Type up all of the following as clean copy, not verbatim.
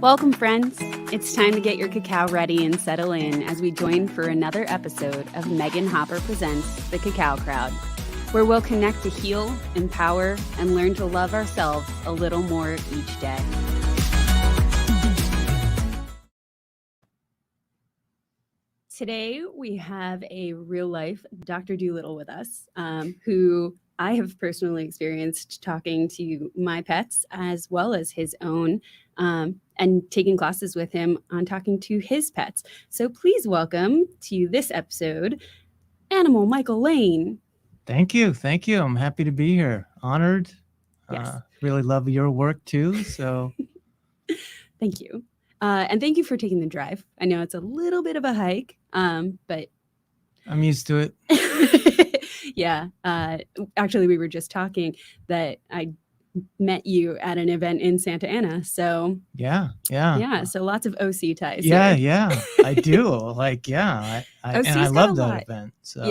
Welcome, friends. It's time to get your cacao ready and settle in as we join for another episode of Megan Hopper Presents The Cacao Crowd, where we'll connect to heal, empower, and learn to love ourselves a little more each day. Today, we have a real-life Dr. Doolittle with us, who I have personally experienced talking to my pets as well as his own, and taking classes with him on talking to his pets. So please welcome to this episode, Animal Michael Lane. Thank you. I'm happy to be here. Honored. Yes. Really love your work too. So Thank you. And thank you for taking the drive. I know it's a little bit of a hike, but I'm used to it. Yeah. Actually, we were just talking that I met you at an event in Santa Ana. So Yeah. So lots of OC ties. Yeah. I do. I love that event. So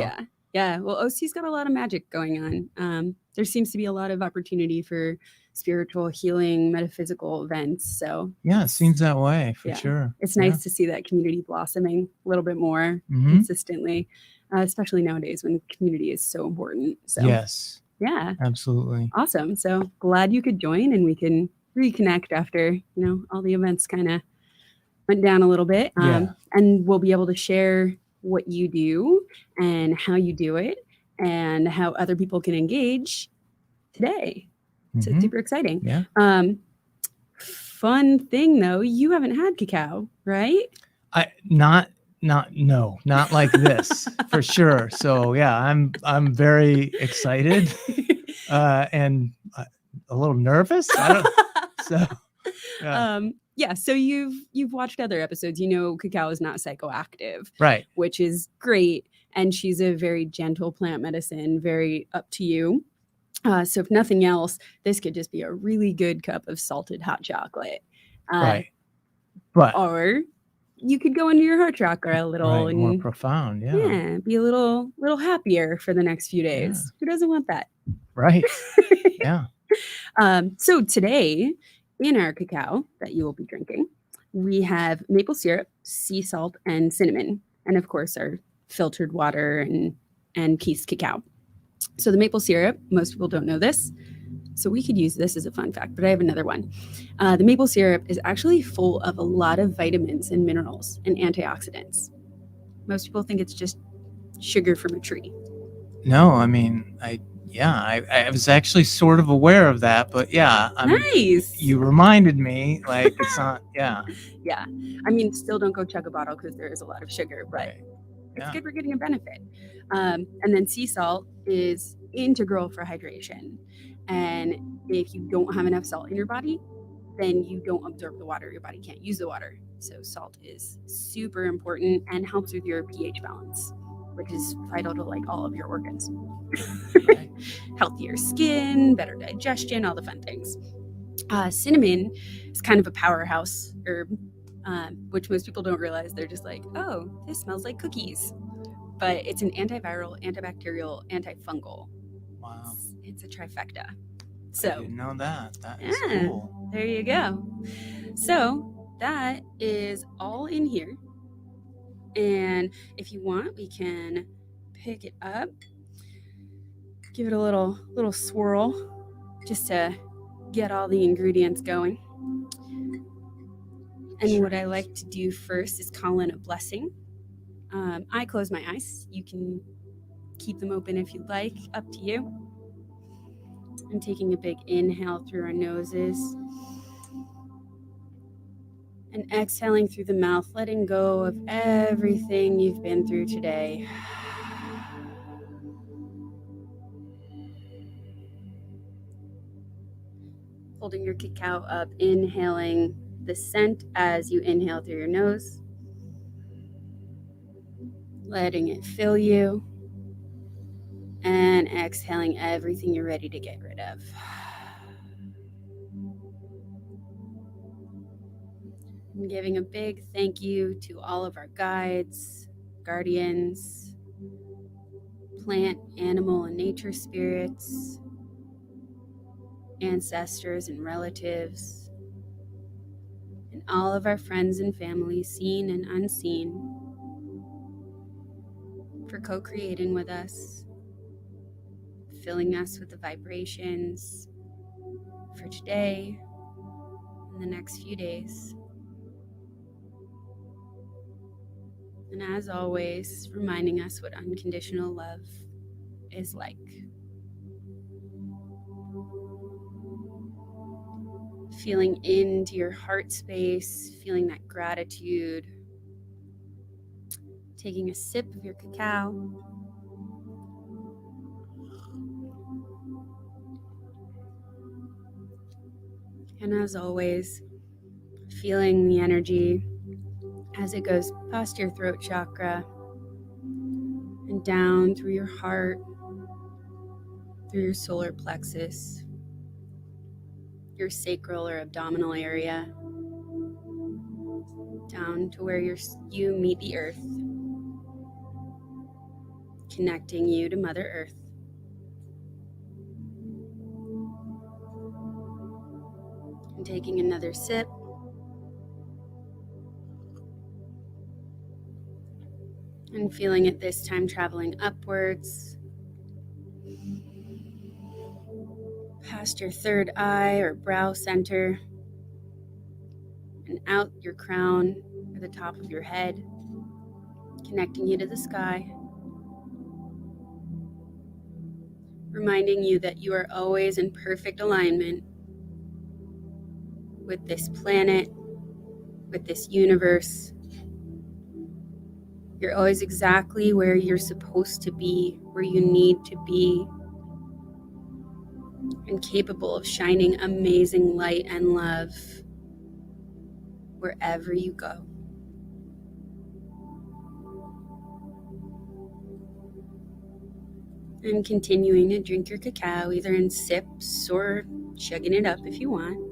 Yeah. Well, OC's got a lot of magic going on. There seems to be a lot of opportunity for spiritual healing, metaphysical events. So yeah, it seems that way for sure. It's nice to see that community blossoming a little bit more consistently, especially nowadays when community is so important. So yes. Yeah. Absolutely. Awesome. So glad you could join and we can reconnect after, all the events kind of went down a little bit. And we'll be able to share what you do and how you do it and how other people can engage today. So it's super exciting. Yeah. Fun thing though, you haven't had cacao, right? Not like this for sure. So yeah, I'm very excited and a little nervous. So you've watched other episodes. Cacao is not psychoactive, right? Which is great. And she's a very gentle plant medicine, very up to you. So if nothing else, this could just be a really good cup of salted hot chocolate. Right. Or you could go into your heart chakra a little and more profound. Yeah. Be a little happier for the next few days. Yeah. Who doesn't want that? Right. Yeah. So today in our cacao that you will be drinking, we have maple syrup, sea salt, and cinnamon. And of course our filtered water and pieced cacao. So the maple syrup, most people don't know this, so we could use this as a fun fact, but I have another one. The maple syrup is actually full of a lot of vitamins and minerals and antioxidants. Most people think it's just sugar from a tree. No, I mean, I was actually sort of aware of that, but yeah. Nice. You reminded me, like, it's not, yeah. Yeah. I mean, still don't go chug a bottle because there is a lot of sugar, but right. It's good for getting a benefit. And then sea salt is integral for hydration. And if you don't have enough salt in your body, then you don't absorb the water. Your body can't use the water. So salt is super important and helps with your pH balance, which is vital to like all of your organs. Right. Healthier skin, better digestion, all the fun things. Cinnamon is kind of a powerhouse herb. Which most people don't realize. They're just like, oh, this smells like cookies. But it's an antiviral, antibacterial, antifungal. Wow. It's a trifecta. So I didn't know that. That is cool. There you go. So that is all in here. And if you want, we can pick it up, give it a little swirl just to get all the ingredients going. And what I like to do first is call in a blessing. I close my eyes. You can keep them open if you'd like, up to you. I'm taking a big inhale through our noses and exhaling through the mouth, letting go of everything you've been through today. Holding your cacao up, inhaling the scent as you inhale through your nose, letting it fill you, and exhaling everything you're ready to get rid of. I'm giving a big thank you to all of our guides, guardians, plant, animal, and nature spirits, ancestors and relatives, and and all of our friends and family, seen and unseen, for co-creating with us, filling us with the vibrations for today and the next few days. And as always, reminding us what unconditional love is like. Feeling into your heart space, feeling that gratitude, taking a sip of your cacao. And as always, feeling the energy as it goes past your throat chakra and down through your heart, through your solar plexus, your sacral or abdominal area, down to where you meet the earth, connecting you to Mother Earth. And taking another sip. And feeling it this time traveling upwards, past your third eye or brow center, and out your crown or the top of your head, connecting you to the sky, reminding you that you are always in perfect alignment with this planet, with this universe. You're always exactly where you're supposed to be, where you need to be, and capable of shining amazing light and love wherever you go. And continuing to drink your cacao, either in sips or chugging it up if you want.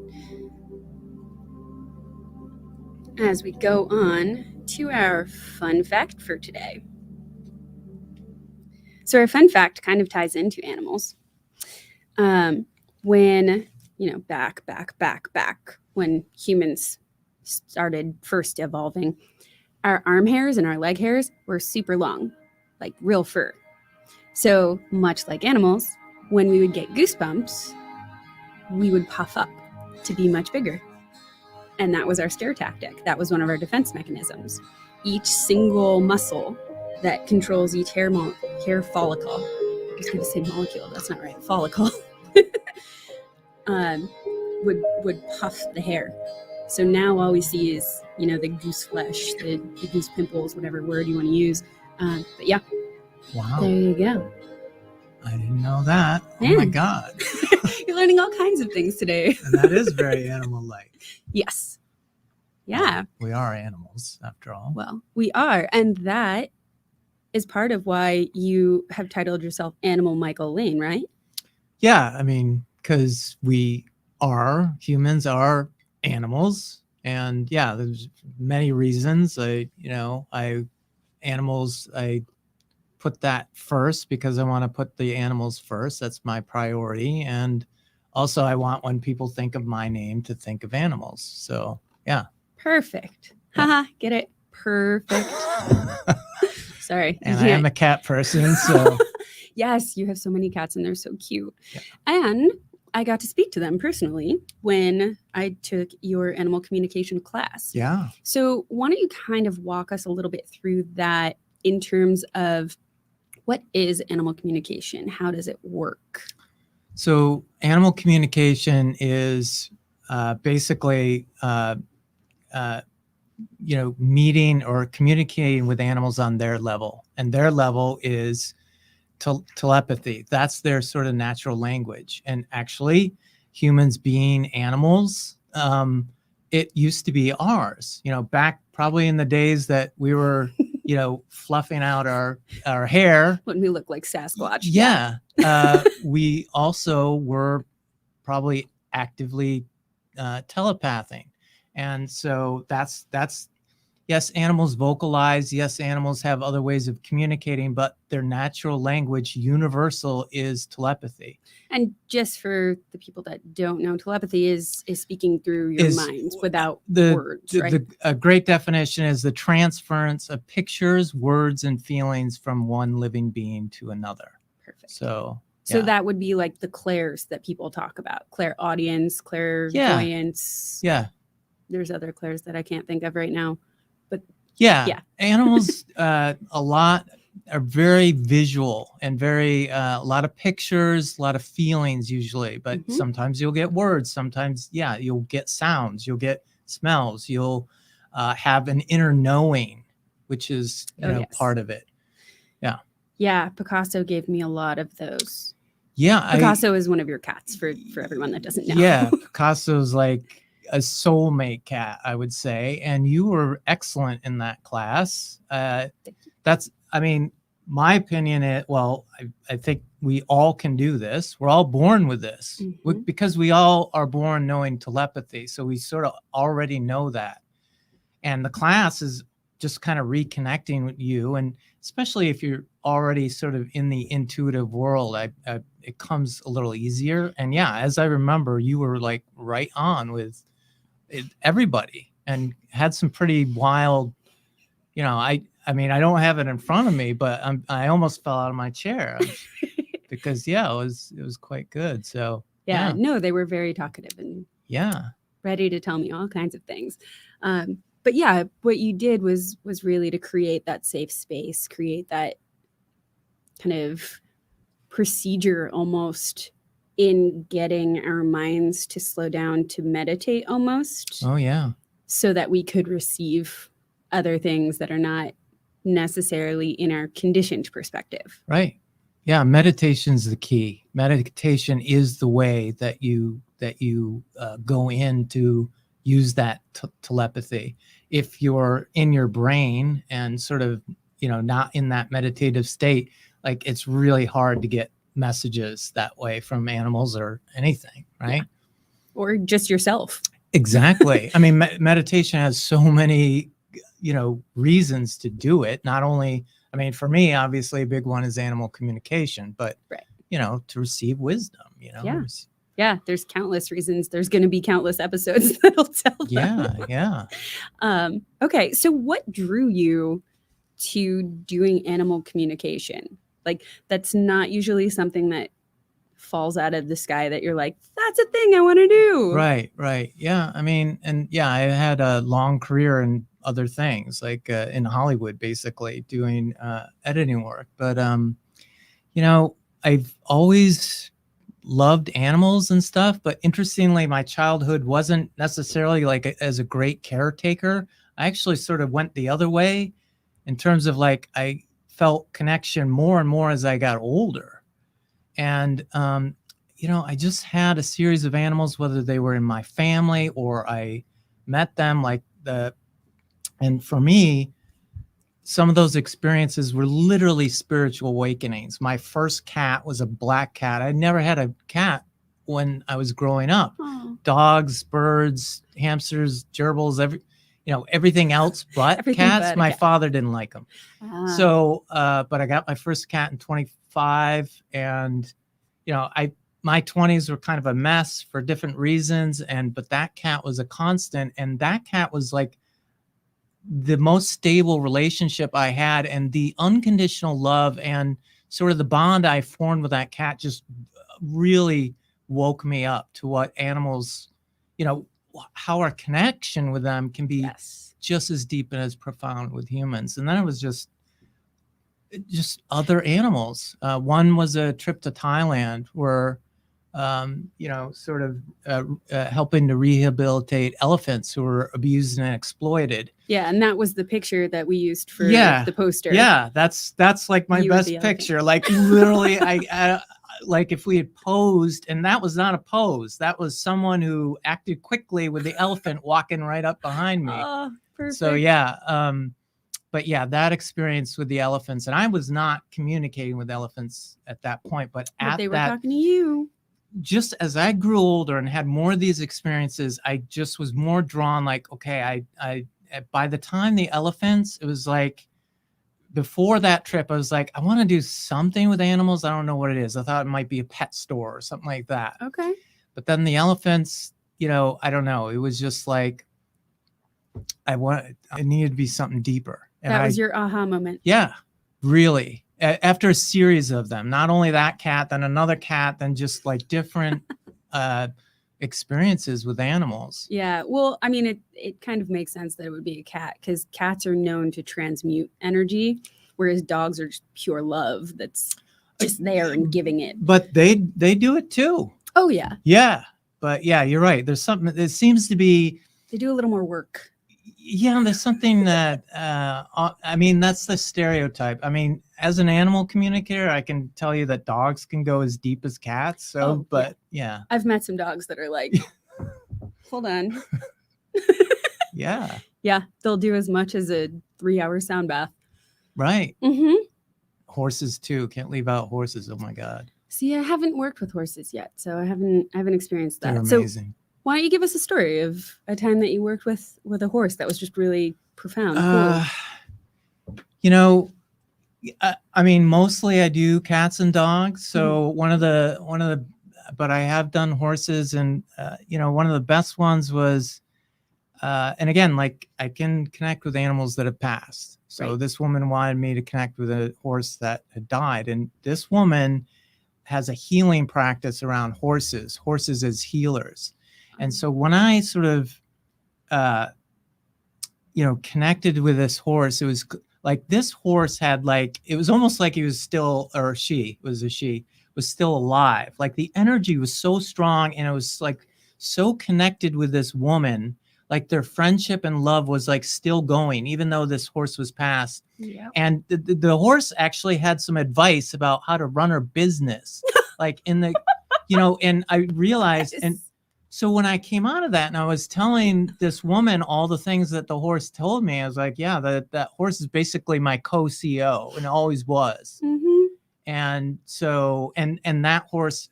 As we go on to our fun fact for today. So our fun fact kind of ties into animals. When, back, when humans started first evolving, our arm hairs and our leg hairs were super long, like real fur. So much like animals, when we would get goosebumps, we would puff up to be much bigger. And that was our scare tactic. That was one of our defense mechanisms. Each single muscle that controls each hair follicle, I was going to say molecule, that's not right, follicle, would puff the hair. So now all we see is, the goose flesh, the goose pimples, whatever word you want to use. But yeah. Wow. There you go. I didn't know that. Yeah. Oh my God. You're learning all kinds of things today. And that is very animal-like. Yes. Yeah. We are animals, after all. Well, we are. And that is part of why you have titled yourself Animal Michael Lane, right? Yeah. I mean, because humans are animals. And yeah, there's many reasons. I put that first because I want to put the animals first. That's my priority. And also I want when people think of my name to think of animals. So yeah. Perfect. Haha, get it? Perfect. Sorry. And I am a cat person, so. Yes, you have so many cats and they're so cute. Yeah. And I got to speak to them personally when I took your animal communication class. Yeah. So why don't you kind of walk us a little bit through that in terms of what is animal communication? How does it work? So animal communication is basically meeting or communicating with animals on their level, and their level is telepathy. That's their sort of natural language. And actually, humans being animals, it used to be ours. Back probably in the days that we were, fluffing out our hair when we look like Sasquatch. Yeah, we also were probably actively telepathing. And so that's yes, animals vocalize. Yes, animals have other ways of communicating, but their natural language, universal, is telepathy. And just for the people that don't know, telepathy is speaking through your Is minds without the words, right? a great definition is the transference of pictures, words, and feelings from one living being to another. Perfect. So So that would be like the clairs that people talk about. Clairaudience, clairvoyance. Yeah. There's other clairs that I can't think of right now. But yeah. Animals a lot are very visual and very a lot of pictures, a lot of feelings usually, but sometimes you'll get words, sometimes you'll get sounds, you'll get smells, you'll have an inner knowing, which is part of it. Yeah, Picasso gave me a lot of those. Yeah, Picasso is one of your cats for everyone that doesn't know. Yeah, Picasso's like a soulmate cat, I would say, and you were excellent in that class. That's, I mean, my opinion is, well, I think we all can do this. We're all born with this because we all are born knowing telepathy. So we sort of already know that. And the class is just kind of reconnecting with you. And especially if you're already sort of in the intuitive world, it comes a little easier. And as I remember, you were like right on with everybody and had some pretty wild, I mean, I don't have it in front of me, but I almost fell out of my chair because it was quite good. So no, they were very talkative and ready to tell me all kinds of things. But what you did was really to create that safe space, create that kind of procedure almost in getting our minds to slow down, to meditate almost. Oh, yeah. So that we could receive other things that are not necessarily in our conditioned perspective. Right. Yeah. Meditation's the key. Meditation is the way that you go in to use that telepathy. If you're in your brain and sort of, not in that meditative state, like it's really hard to get messages that way from animals or anything, right? Or just yourself. Exactly. I mean, meditation has so many, reasons to do it. Not only, I mean, for me, obviously a big one is animal communication, but, to receive wisdom, Yeah, there's countless reasons. There's going to be countless episodes that'll tell them. Yeah. Okay, so what drew you to doing animal communication? Like, that's not usually something that falls out of the sky that you're like, that's a thing I want to do. Right. Yeah, I mean, and I had a long career in other things, like in Hollywood, basically doing editing work. But, I've always loved animals and stuff, but interestingly, my childhood wasn't necessarily like as a great caretaker. I actually sort of went the other way in terms of like, I felt connection more and more as I got older. And, I just had a series of animals, whether they were in my family or I met them, and for me, some of those experiences were literally spiritual awakenings. My first cat was a black cat. I'd never had a cat when I was growing up. Aww. Dogs, birds, hamsters, gerbils, everything else but cats. My father didn't like them. So, but I got my first cat in 25, and my 20s were kind of a mess for different reasons, but that cat was a constant, and that cat was like the most stable relationship I had, and the unconditional love and sort of the bond I formed with that cat just really woke me up to what animals, how our connection with them can be just as deep and as profound with humans. And then it was just other animals. One was a trip to Thailand where, sort of helping to rehabilitate elephants who were abused and exploited. Yeah, and that was the picture that we used for the poster. Yeah, that's like my best picture. Like literally, I like if we had posed, and that was not a pose. That was someone who acted quickly with the elephant walking right up behind me. Oh, perfect. So but that experience with the elephants, and I was not communicating with elephants at that point, but they were talking to you. Just as I grew older and had more of these experiences, I just was more drawn, like, okay, I by the time the elephants, it was like, before that trip, I was like, I want to do something with animals. I don't know what it is. I thought it might be a pet store or something like that. Okay. But then the elephants, I don't know. It was just like, it needed to be something deeper. And That was your aha moment. yeah, really. After a series of them, not only that cat, then another cat, then just like different experiences with animals. Yeah. Well, I mean, it kind of makes sense that it would be a cat because cats are known to transmute energy, whereas dogs are just pure love that's just there and giving it. But they do it too. Oh, yeah. Yeah. But yeah, you're right. There's something that seems to be. They do a little more work. Yeah, there's something that, I mean, that's the stereotype. I mean, as an animal communicator, I can tell you that dogs can go as deep as cats. So, but yeah. I've met some dogs that are like, hold on. Yeah. Yeah. They'll do as much as a 3-hour sound bath. Right. Mm-hmm. Horses too. Can't leave out horses. Oh my God. See, I haven't worked with horses yet, so I haven't experienced that. They're amazing. So why don't you give us a story of a time that you worked with a horse that was just really profound? Cool. I mean, mostly I do cats and dogs. So one of the, but I have done horses, and one of the best ones was, and again, like I can connect with animals that have passed. So this woman wanted me to connect with a horse that had died, and this woman has a healing practice around horses as healers. And so when I sort of, connected with this horse, it was like this horse had it was almost like he was still, or she was still alive. Like the energy was so strong, and it was like so connected with this woman. Like their friendship and love was like still going, even though this horse was passed. Yep. And the horse actually had some advice about how to run her business, like in the, and I realized, and so when I came out of that and I was telling this woman all the things that the horse told me, I was like, yeah, that horse is basically my co-CEO, and it always was. Mm-hmm. And so, and that horse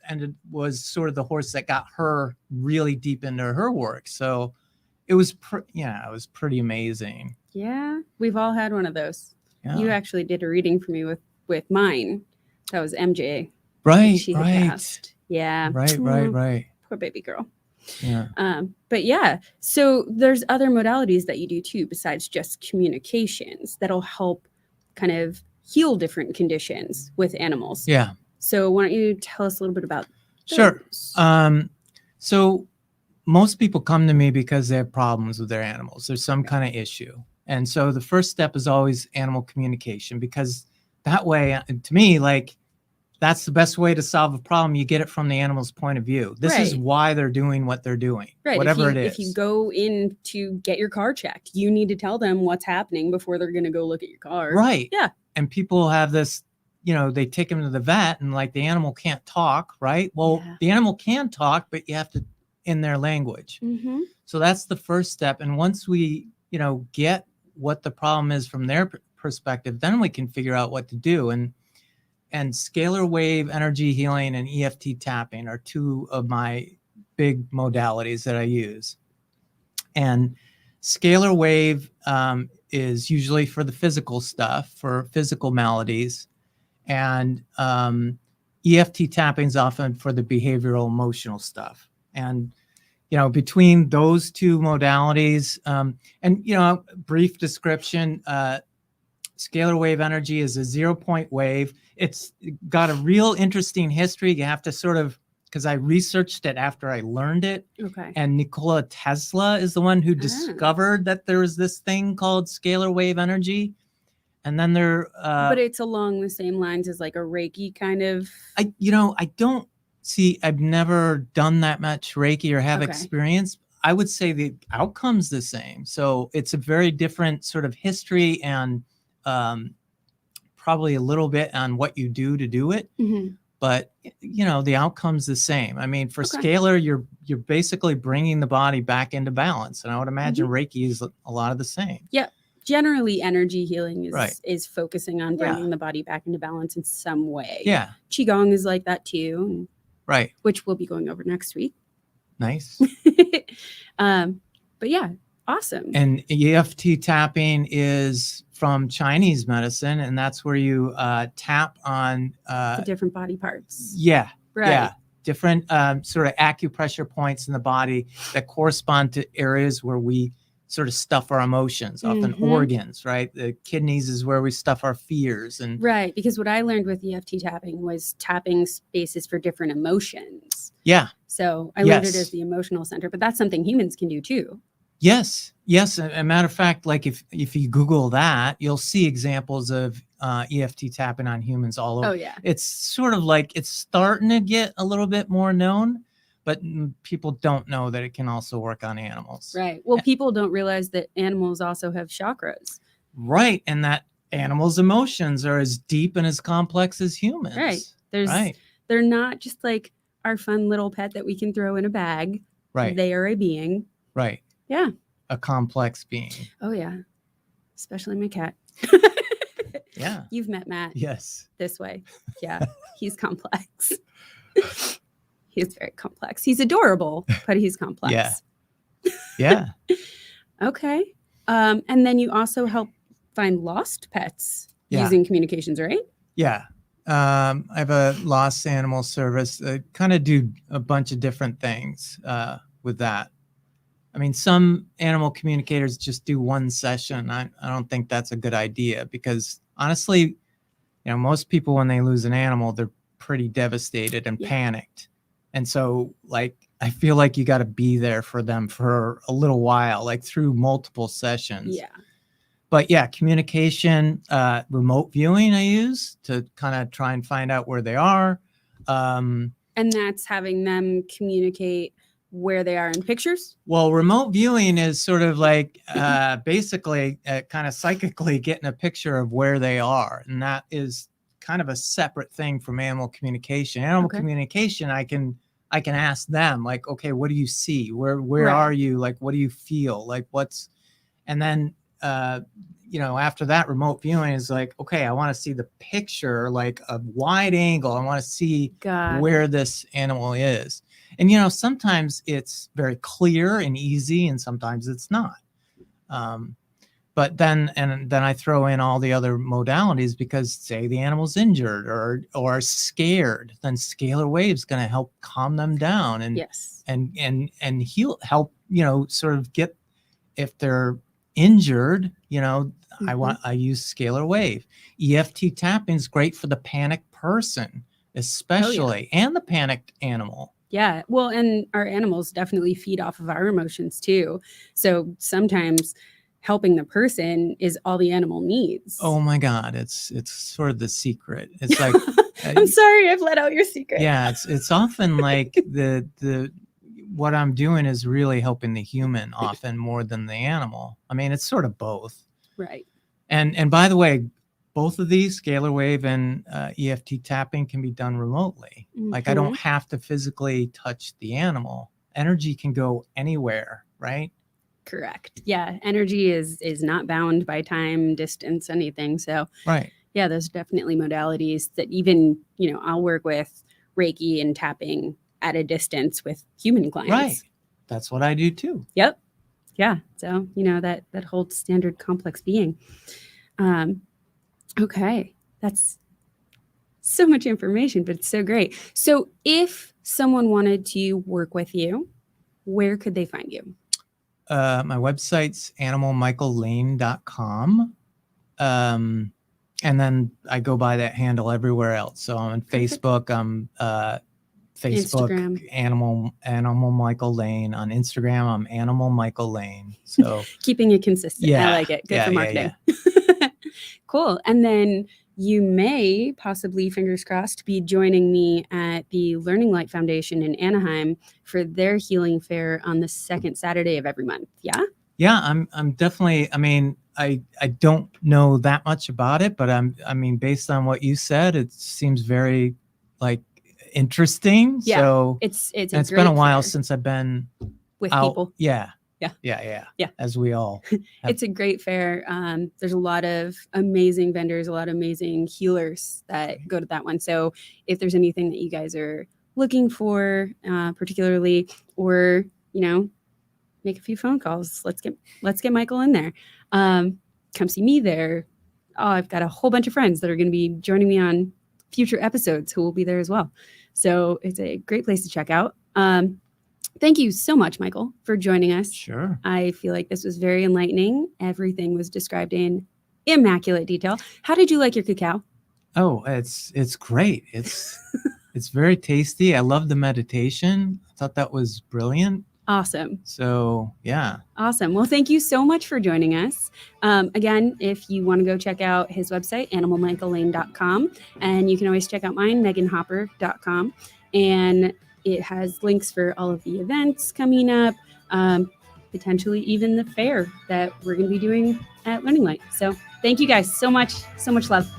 was sort of the horse that got her really deep into her work. So it was, it was pretty amazing. Yeah. We've all had one of those. Yeah. You actually did a reading for me with mine. That was MJ. Right. She had passed. Yeah. Right. Poor baby girl. Yeah. But yeah, so there's other modalities that you do too, besides just communications, that'll help kind of heal different conditions with animals. Yeah. So why don't you tell us a little bit about Sure. those? So most people come to me because they have problems with their animals. There's some kind of issue. And so the first step is always animal communication, because that way, to me, like, that's the best way to solve a problem. You get it from the animal's point of view. This is why they're doing what they're doing, whatever it is. If you go in to get your car checked, you need to tell them what's happening before they're going to go look at your car. Right. Yeah. And people have this, they take them to the vet, and like the animal can't talk, right? Well, the animal can talk, but you have to in their language. Mm-hmm. So that's the first step. And once we, get what the problem is from their perspective, then we can figure out what to do. And scalar wave energy healing and EFT tapping are two of my big modalities that I use. And scalar wave is usually for the physical stuff, for physical maladies. And EFT tapping is often for the behavioral emotional stuff. And, between those two modalities, and, brief description, scalar wave energy is a 0-point wave. It's got a real interesting history. You have to sort of, because I researched it after I learned it. Okay. And Nikola Tesla is the one who discovered that there was this thing called scalar wave energy. And then but it's along the same lines as like a Reiki kind of. I don't see, I've never done that much Reiki or have experience. I would say the outcome's the same. So it's a very different sort of history, and probably a little bit on what you do to do it. Mm-hmm. But, the outcome's the same. I mean, for scalar, you're basically bringing the body back into balance. And I would imagine Reiki is a lot of the same. Yeah. Generally, energy healing is focusing on bringing the body back into balance in some way. Yeah. Qigong is like that too. Right. Which we'll be going over next week. Nice. But yeah, Awesome. And EFT tapping is from Chinese medicine, and that's where you tap on the different body parts. yeah, Right. yeah, different sort of acupressure points in the body that correspond to areas where we sort of stuff our emotions, often organs, right? The kidneys is where we stuff our fears. And right, because what I learned with EFT tapping was tapping spaces for different emotions. yeah. So I learned it as the emotional center, but that's something humans can do too. Yes. Yes. A matter of fact, like if you Google that, you'll see examples of EFT tapping on humans all over. Oh, yeah. It's sort of like it's starting to get a little bit more known, but people don't know that it can also work on animals. Right. Well, people don't realize that animals also have chakras. Right. And that animals' emotions are as deep and as complex as humans. Right. They're not just like our fun little pet that we can throw in a bag. Right. They are a being. Right. Yeah. A complex being. Oh, yeah. Especially my cat. Yeah. You've met Matt. Yes. This way. Yeah. He's complex. He's very complex. He's adorable, but he's complex. Yeah. Yeah. Okay. And then you also help find lost pets using communications, right? Yeah. I have a lost animal service. Kind of do a bunch of different things with that. I mean, some animal communicators just do one session. I don't think that's a good idea because honestly, most people when they lose an animal, they're pretty devastated and panicked. And so like, I feel like you got to be there for them for a little while, like through multiple sessions. Yeah. But yeah, communication, remote viewing I use to kind of try and find out where they are. And that's having them communicate where they are in pictures? Well, remote viewing is sort of like basically kind of psychically getting a picture of where they are. And that is kind of a separate thing from animal communication. Animal communication, I can ask them like, okay, what do you see? Where are you? Like, what do you feel? Like and then, after that remote viewing is like, okay, I want to see the picture, like a wide angle. I want to see where this animal is. And, sometimes it's very clear and easy and sometimes it's not. But then I throw in all the other modalities because say the animal's injured or scared, then scalar wave's going to help calm them down and help, sort of get, if they're injured, I use scalar wave. EFT tapping is great for the panicked person, especially, and the panicked animal. Yeah. Well, and our animals definitely feed off of our emotions too. So sometimes helping the person is all the animal needs. Oh my God. It's sort of the secret. It's like, I'm sorry, I've let out your secret. Yeah. It's often like what I'm doing is really helping the human often more than the animal. I mean, it's sort of both. Right. And by the way, both of these, scalar wave and EFT tapping, can be done remotely. Like I don't have to physically touch the animal. Energy can go anywhere, right? Correct. Yeah. Energy is not bound by time, distance, anything. So yeah, there's definitely modalities that even, I'll work with Reiki and tapping at a distance with human clients. Right. That's what I do too. Yep. Yeah. So, that whole standard complex being. Okay. That's so much information, but it's so great. So if someone wanted to work with you, where could they find you? My website's animalmichaellane.com. And then I go by that handle everywhere else. So I'm on Facebook. I'm Facebook, Instagram. Animal Michael Lane. On Instagram, I'm Animal Michael Lane. So keeping it consistent. I like it. Good for marketing. Yeah. Cool. And then you may possibly, fingers crossed, be joining me at the Learning Light Foundation in Anaheim for their healing fair on the second Saturday of every month. Yeah? Yeah, I'm definitely, I don't know that much about it, but based on what you said, it seems very like interesting. Yeah, so it's been a while since I've been with out. people. Yeah. Yeah. As we all it's a great fair. There's a lot of amazing vendors, a lot of amazing healers that go to that one. So if there's anything that you guys are looking for particularly, or make a few phone calls. Let's get Michael in there. Come see me there. Oh, I've got a whole bunch of friends that are going to be joining me on future episodes who will be there as well. So it's a great place to check out. Thank you so much, Michael, for joining us. Sure. I feel like this was very enlightening. Everything was described in immaculate detail. How did you like your cacao? Oh, it's great. It's very tasty. I love the meditation. I thought that was brilliant. Awesome. So yeah. Awesome. Well, thank you so much for joining us. Again, if you want to go check out his website, animalmichaellane.com, and you can always check out mine, meganhopper.com. And it has links for all of the events coming up, potentially even the fair that we're going to be doing at Learning Light. So thank you guys so much. So much love.